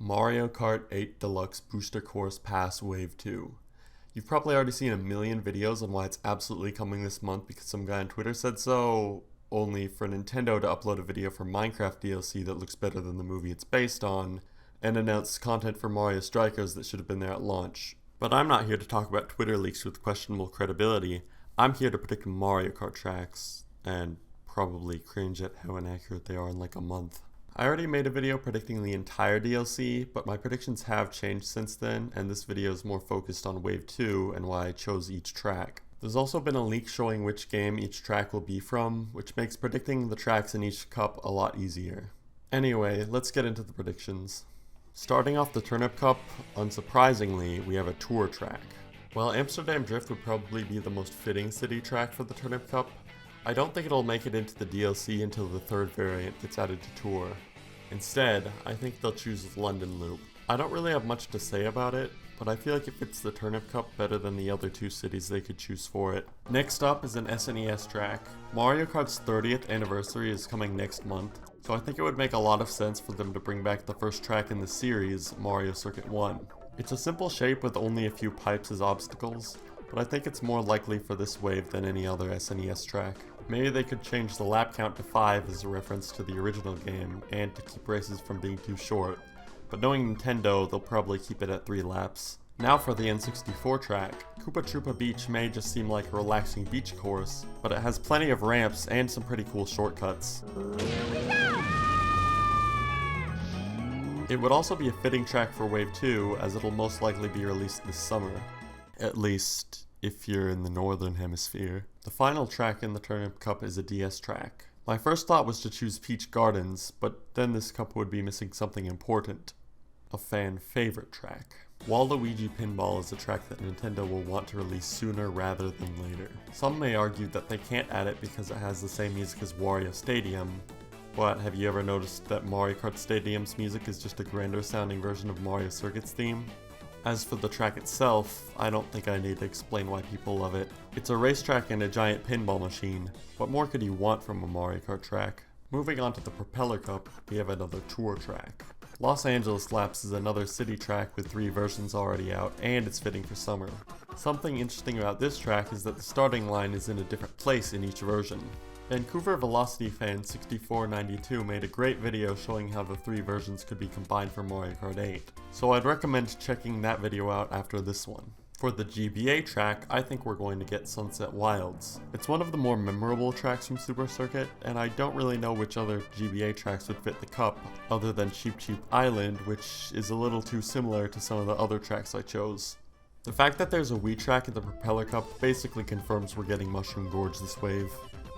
Mario Kart 8 Deluxe Booster Course Pass Wave 2. You've probably already seen a million videos on why it's absolutely coming this month because some guy on Twitter said so, only for Nintendo to upload a video for Minecraft DLC that looks better than the movie it's based on, and announce content for Mario Strikers that should have been there at launch. But I'm not here to talk about Twitter leaks with questionable credibility. I'm here to predict Mario Kart tracks, and probably cringe at how inaccurate they are in like a month. I already made a video predicting the entire DLC, but my predictions have changed since then, and this video is more focused on Wave 2 and why I chose each track. There's also been a leak showing which game each track will be from, which makes predicting the tracks in each cup a lot easier. Anyway, let's get into the predictions. Starting off the Turnip Cup, unsurprisingly, we have a tour track. While Amsterdam Drift would probably be the most fitting city track for the Turnip Cup, I don't think it'll make it into the DLC until the third variant gets added to Tour. Instead, I think they'll choose London Loop. I don't really have much to say about it, but I feel like it fits the Turnip Cup better than the other two cities they could choose for it. Next up is an SNES track. Mario Kart's 30th anniversary is coming next month, so I think it would make a lot of sense for them to bring back the first track in the series, Mario Circuit 1. It's a simple shape with only a few pipes as obstacles, but I think it's more likely for this wave than any other SNES track. Maybe they could change the lap count to 5 as a reference to the original game, and to keep races from being too short, but knowing Nintendo, they'll probably keep it at 3 laps. Now for the N64 track. Koopa Troopa Beach may just seem like a relaxing beach course, but it has plenty of ramps and some pretty cool shortcuts. It would also be a fitting track for Wave 2, as it'll most likely be released this summer. At least, if you're in the northern hemisphere. The final track in the Turnip Cup is a DS track. My first thought was to choose Peach Gardens, but then this cup would be missing something important. A fan favorite track. Waluigi Pinball is a track that Nintendo will want to release sooner rather than later. Some may argue that they can't add it because it has the same music as Wario Stadium, but have you ever noticed that Mario Kart Stadium's music is just a grander sounding version of Mario Circuit's theme? As for the track itself, I don't think I need to explain why people love it. It's a racetrack and a giant pinball machine. What more could you want from a Mario Kart track? Moving on to the Propeller Cup, we have another tour track. Los Angeles Laps is another city track with 3 versions already out, and it's fitting for summer. Something interesting about this track is that the starting line is in a different place in each version. Vancouver Velocity fan 6492 made a great video showing how the 3 versions could be combined for Mario Kart 8, so I'd recommend checking that video out after this one. For the GBA track, I think we're going to get Sunset Wilds. It's one of the more memorable tracks from Super Circuit, and I don't really know which other GBA tracks would fit the cup, other than Cheep Cheep Island, which is a little too similar to some of the other tracks I chose. The fact that there's a Wii track in the Propeller Cup basically confirms we're getting Mushroom Gorge this wave.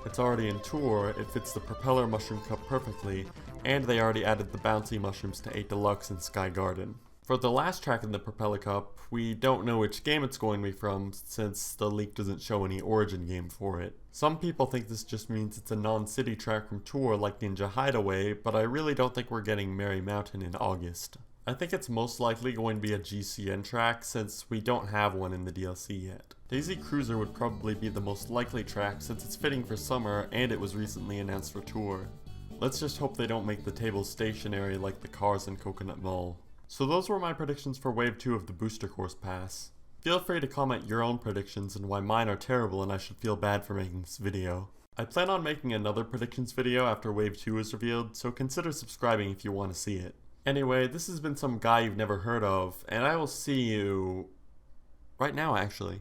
It's already in Tour, it fits the Propeller Mushroom Cup perfectly, and they already added the bouncy mushrooms to 8 Deluxe and Sky Garden. For the last track in the Propeller Cup, we don't know which game it's going to be from since the leak doesn't show any origin game for it. Some people think this just means it's a non-city track from Tour like Ninja Hideaway, but I really don't think we're getting Merry Mountain in August. I think it's most likely going to be a GCN track since we don't have one in the DLC yet. Daisy Cruiser would probably be the most likely track since it's fitting for summer and it was recently announced for Tour. Let's just hope they don't make the tables stationary like the cars in Coconut Mall. So those were my predictions for Wave 2 of the Booster Course Pass. Feel free to comment your own predictions and why mine are terrible and I should feel bad for making this video. I plan on making another predictions video after Wave 2 is revealed, so consider subscribing if you want to see it. Anyway, this has been some guy you've never heard of, and I will see you right now, actually.